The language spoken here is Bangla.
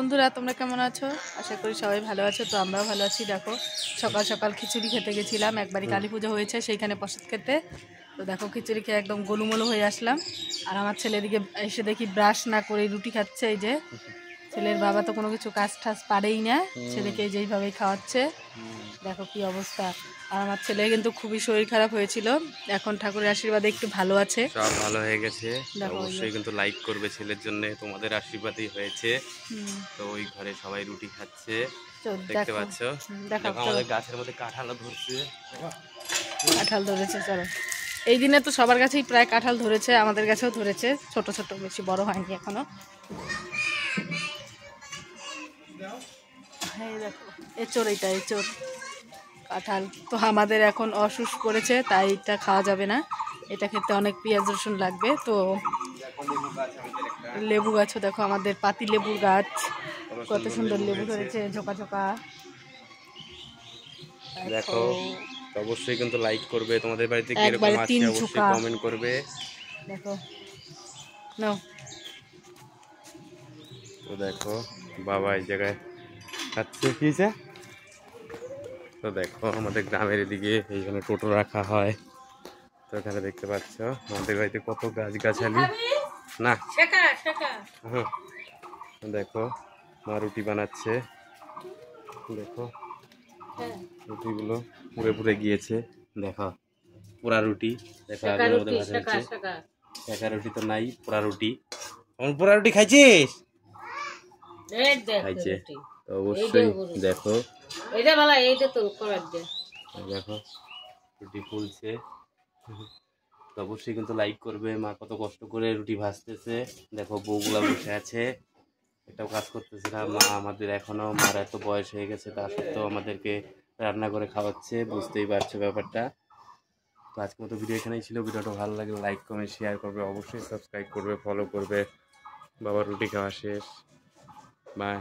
বন্ধুরা, তোমরা কেমন আছো? আশা করি সবাই ভালো আছো। তো আমরাও ভালো আছি। দেখো, সকাল সকাল খিচুড়ি খেতে গেছিলাম, একবারই কালী পুজো হয়েছে সেইখানে প্রসাদ খেতে। তো দেখো, খিচুড়ি খেয়ে একদম গোলুমোলু হয়ে আসলাম। আর আমার ছেলে দিকে এসে দেখি ব্রাশ না করে রুটি খাচ্ছে। এই যে ছেলের বাবা তো কোনো কিছু কাজ টাজ পারেই না, ছেলেকে যেইভাবেই খাওয়াচ্ছে। দেখো কি অবস্থা। আর আমার ছেলে কিন্তু খুবই শরীর খারাপ হয়েছিল, এখন ঠাকুরের আশীর্বাদে একটু ভালো আছে, সব ভালো হয়ে গেছে। দেখো। অবশ্যই কিন্তু লাইক করবে ছেলের জন্য, তোমাদের আশীর্বাদই হয়েছে। তো ওই ঘরে সবাই রুটি খাচ্ছে, দেখতে দেখো পাচ্ছ। দেখো দেখো আমাদের গাছের মধ্যে কাঁঠালও ধরছে। কাঁঠাল ধরেছে, চলো। এই দিনে তো সবার কাছেই প্রায় কাঁঠাল ধরেছে, আমাদের কাছেও ধরেছে, ছোট ছোট, বেশি বড় হয়নি এখনো। এই দেখো, এঁচড়, এইটা এঁচড় কাঁঠাল। তো আমাদের এখন অসুস করেছে, তাই এটা খাওয়া যাবে না, এটা খেতে অনেক পেঁয়াজ রসুন লাগবে। তো লেবু গাছও দেখো, আমাদের পাতি লেবুর গাছ, কত সুন্দর লেবু ধরেছে, ঝোঁকা ঝোঁকা। দেখো, তো অবশ্যই কিন্তু লাইক করবে, তোমাদের বাড়িতে কিরকম একবারে আছে 3 অবশ্যই ঝোঁকা। কমেন্ট করবে। দেখো নাও। তো দেখো, বাবা এই জায়গায় খাচ্ছে, কি যে। তো দেখো, আমাদের গ্রামের এদিকে এইখানে টোটো রাখা হয়। তো এখানে দেখতে পাচ্ছ আমাদের বাড়িতে কত গাছগাছালি না। হুম, দেখো মা রুটি বানাচ্ছে। দেখো রুটিগুলো পুড়ে পুড়ে গিয়েছে। দেখো পোড়া রুটি, দেখো আগের মধ্যে ভাজা হচ্ছে। শেখা রুটি তো নাই, পোড়া রুটি। পোড়া রুটি খাইছিস? খাইছে। তো অবশ্যই দেখো, দেখো রুটি ফুলছে। তো অবশ্যই কিন্তু লাইক করবে। মা কত কষ্ট করে রুটি ভাজতেছে, দেখো বউগুলা বসে আছে, একটাও কাজ করতেছে না। মা আমাদের এখনো, মার এত বয়স হয়ে গেছে, তা সত্ত্বেও আমাদেরকে রান্না করে খাওয়াচ্ছে, বুঝতেই পারছো ব্যাপারটা। তো আজকের মতো ভিডিও এখানেই ছিল। ভিডিওটা ভালো লাগলে লাইক কমেন্ট শেয়ার করবে, অবশ্যই সাবস্ক্রাইব করবে, ফলো করবে। বাবার রুটি খাওয়া শেষ, বাই।